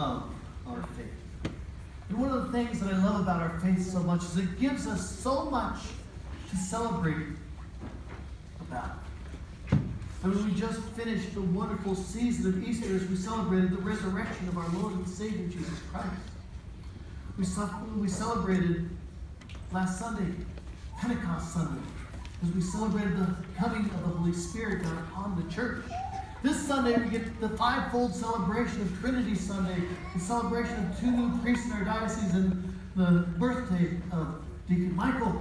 love our faith. And one of the things that I love about our faith so much is it gives us so much to celebrate about. I mean, we just finished the wonderful season of Easter as we celebrated the resurrection of our Lord and Savior, Jesus Christ. We celebrated last Sunday, Pentecost Sunday, as we celebrated the coming of the Holy Spirit down upon the church. This Sunday, we get the fivefold celebration of Trinity Sunday, the celebration of 2 new priests in our diocese, and the birthday of Deacon Michael.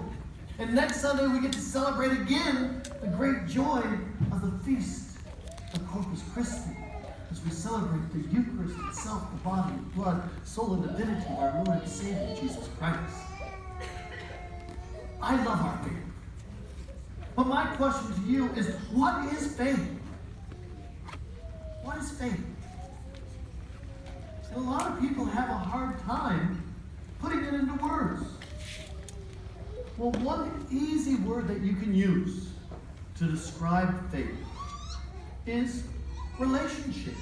And next Sunday, we get to celebrate again the great joy of the feast of Corpus Christi, as we celebrate the Eucharist itself, the body, blood, soul, and divinity of our Lord and Savior, Jesus Christ. I love our faith. But my question to you is, what is faith? What is faith? A lot of people have a hard time putting it into words. Well, one easy word that you can use to describe faith is relationship.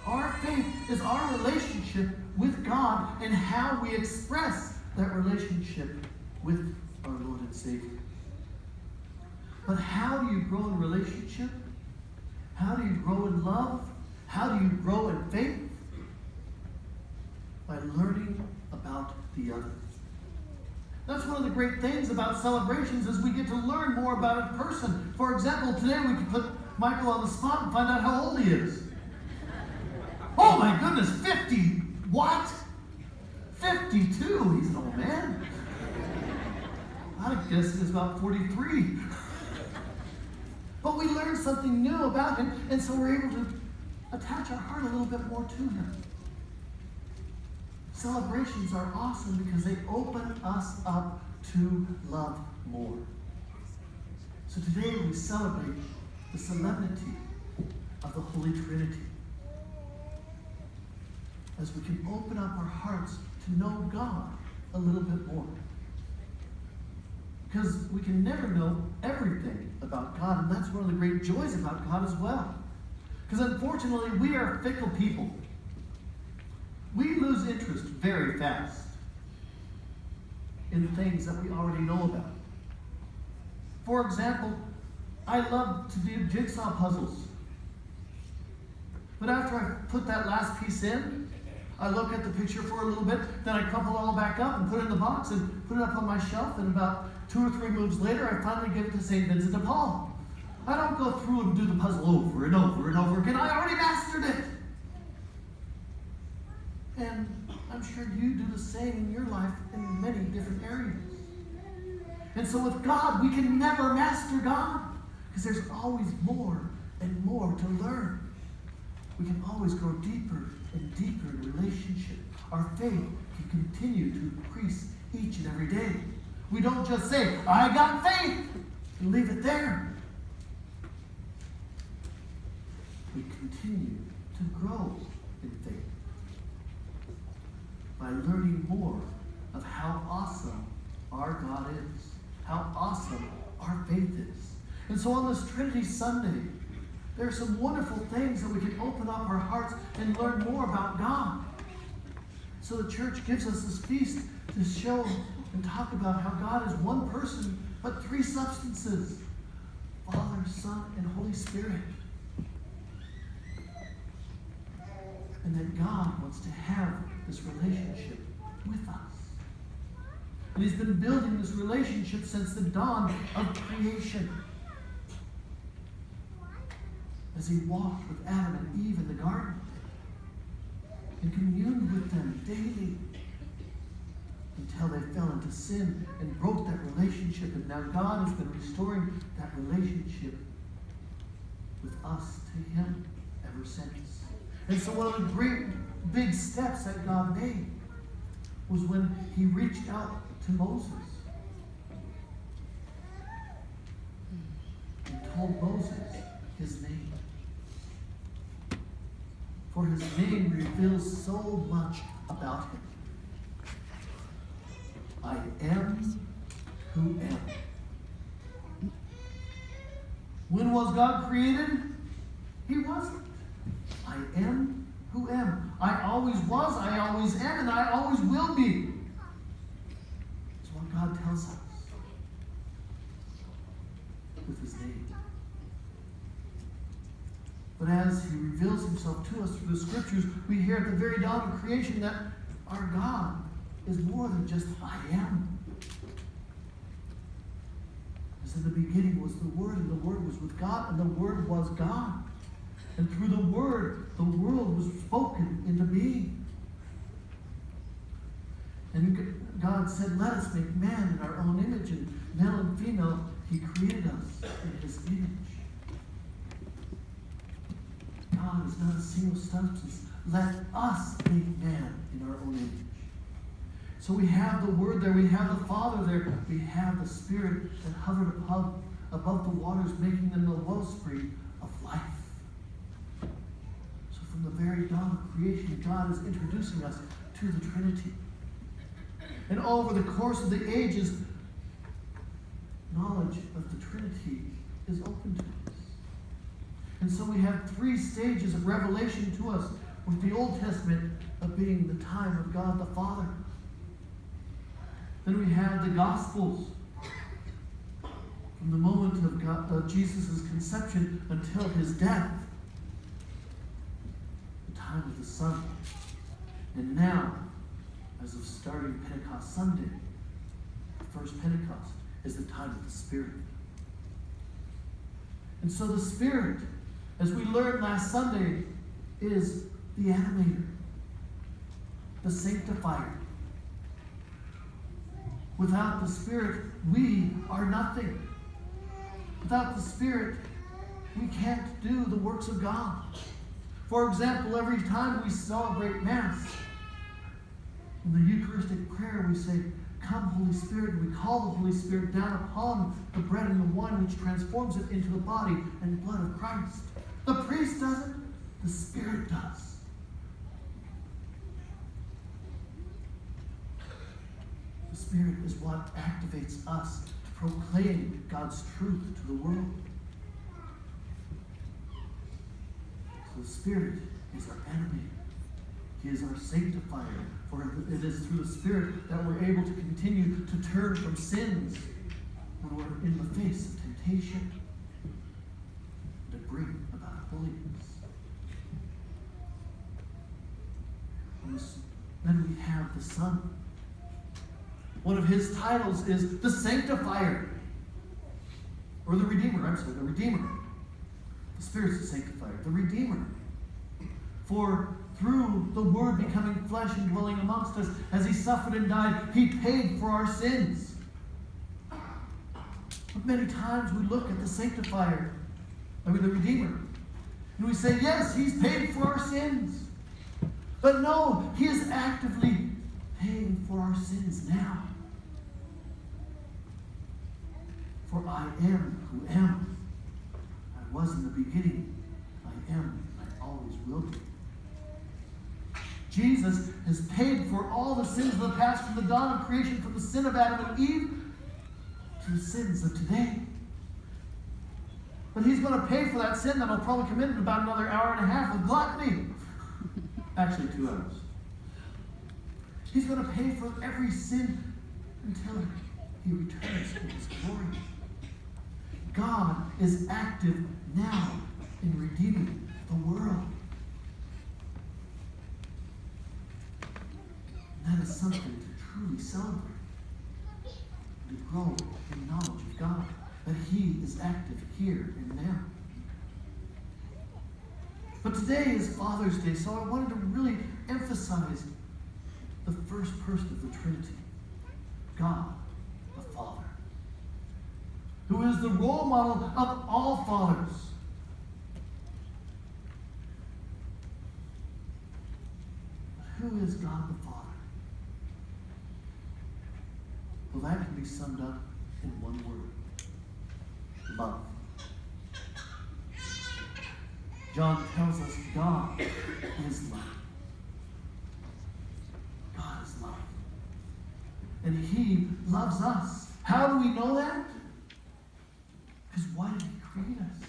Our faith is our relationship with God and how we express that relationship with our Lord and Savior. But how do you grow in relationship? How do you grow in love? How do you grow in faith? By learning about the other. That's one of the great things about celebrations is we get to learn more about a person. For example, today we could put Michael on the spot and find out how old he is. Oh my goodness, 50. What? 52. He's an old man. I guess he's about 43. But we learn something new about him, and so we're able to attach our heart a little bit more to him. Celebrations are awesome because they open us up to love more. So today we celebrate the solemnity of the Holy Trinity. As we can open up our hearts to know God a little bit more. Because we can never know everything about God, and that's one of the great joys about God as well. Because unfortunately, we are fickle people. We lose interest very fast in things that we already know about. For example, I love to do jigsaw puzzles. But after I put that last piece in, I look at the picture for a little bit, then I crumple it all back up and put it in the box and put it up on my shelf, and about 2 or 3 moves later, I finally give it to St. Vincent de Paul. I don't go through and do the puzzle over and over and over again. I already mastered it. And I'm sure you do the same in your life in many different areas. And so with God, we can never master God because there's always more and more to learn. We can always grow deeper and deeper in relationship. Our faith can continue to increase each and every day. We don't just say, I got faith, and leave it there. We continue to grow in faith by learning more of how awesome our God is, how awesome our faith is. And so on this Trinity Sunday, there are some wonderful things that we can open up our hearts and learn more about God. So the church gives us this feast to show and talk about how God is one person, but 3 substances: Father, Son, and Holy Spirit. And that God wants to have this relationship with us. And He's been building this relationship since the dawn of creation. As He walked with Adam and Eve in the garden and communed with them daily until they fell into sin and broke that relationship. And now God has been restoring that relationship with us to Him ever since. And so one of the great big steps that God made was when He reached out to Moses and told Moses his name. For his name reveals so much about Him. I am who am. When was God created? He wasn't. I am who am. I always was, I always am, and I always will be. It's what God tells us with his name. But as he reveals himself to us through the scriptures, we hear at the very dawn of creation that our God is more than just I am. As in the beginning was the Word, and the Word was with God, and the Word was God. And through the Word, the world was spoken into being. And God said, let us make man in our own image, and male and female, he created us in his image. God is not a single substance. Let us make man in our own image. So we have the Word there, we have the Father there, we have the Spirit that hovered above the waters, making them the wellspring of life. So from the very dawn of creation, God is introducing us to the Trinity. And over the course of the ages, knowledge of the Trinity is open to us. And so we have 3 stages of revelation to us, with the Old Testament of being the time of God the Father. Then we have the Gospels, from the moment of Jesus' conception until his death, the time of the Son. And now, as of starting Pentecost Sunday, the first Pentecost, is the time of the Spirit. And so the Spirit, as we learned last Sunday, is the animator, the sanctifier. Without the Spirit, we are nothing. Without the Spirit, we can't do the works of God. For example, every time we celebrate Mass, in the Eucharistic prayer we say, come, Holy Spirit, and we call the Holy Spirit down upon the bread and the wine, which transforms it into the body and blood of Christ. The priest doesn't, the Spirit does. The Spirit is what activates us to proclaim God's truth to the world. So the Spirit is our animator. He is our sanctifier. For it is through the Spirit that we're able to continue to turn from sins when we're in the face of temptation, to bring about holiness. Then we have the Son. One of his titles is the Sanctifier. Or the Redeemer, the Redeemer. The Spirit's the Sanctifier, the Redeemer. For through the Word becoming flesh and dwelling amongst us, as he suffered and died, he paid for our sins. But many times we look at the Sanctifier, the Redeemer, and we say, yes, he's paid for our sins. But no, he is actively paying for our sins now. For I am who am. I was in the beginning. I am. I always will be. Jesus has paid for all the sins of the past, from the dawn of creation, from the sin of Adam and Eve to the sins of today. But he's going to pay for that sin that I'll probably commit in about another hour and a half of gluttony. Actually, 2 hours. He's going to pay for every sin until he returns in his glory. God is active now in redeeming the world. And that is something to truly celebrate. To grow in knowledge of God. That he is active here and now. But today is Father's Day, so I wanted to really emphasize the first person of the Trinity, God the Father, who is the role model of all fathers. But who is God the Father? Well, that can be summed up in one word: love. John tells us God is love. God is love. And he loves us. How do we know that? Because why did he create us?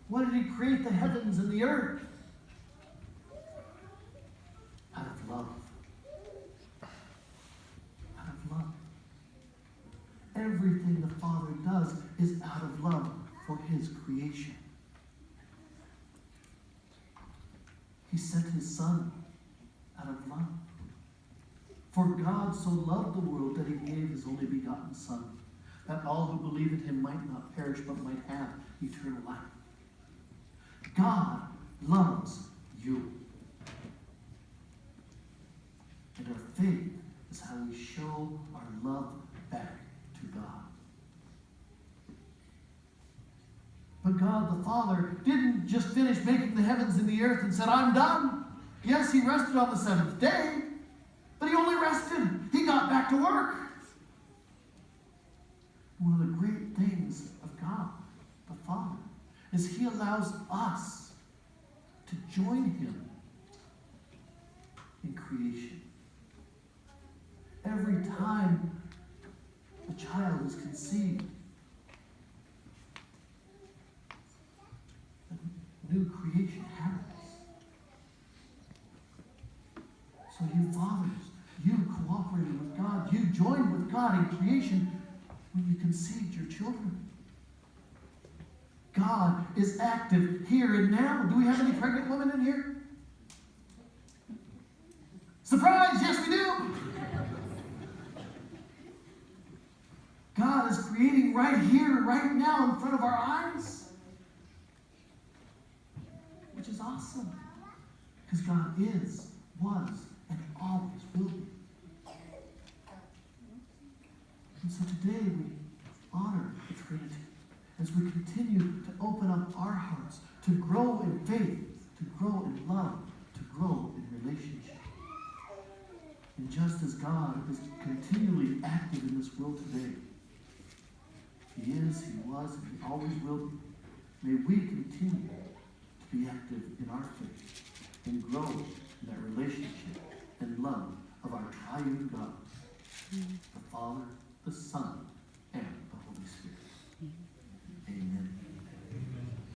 Why did he create the heavens and the earth? his creation. He sent his Son out of love. For God so loved the world that he gave his only begotten Son, that all who believe in him might not perish but might have eternal life. God loves you. And our faith is how we show our love back to God. But God the Father didn't just finish making the heavens and the earth and said, I'm done. Yes, he rested on the seventh day, but he only rested. He got back to work. One of the great things of God the Father is he allows us to join him in creation. Every time a child is conceived, a new creation happens. So you fathers, you cooperated with God, you joined with God in creation when you conceived your children. God is active here and now. Do we have any pregnant women in here? Surprise! Yes, we do. God is creating right here, right now, in front of our eyes. Which is awesome. Because God is, was, and always will be. And so today we honor the Trinity as we continue to open up our hearts to grow in faith, to grow in love, to grow in relationship. And just as God is continually active in this world today, he is, he was, and he always will be. May we continue to be active in our faith and grow in that relationship and love of our triune God, the Father, the Son,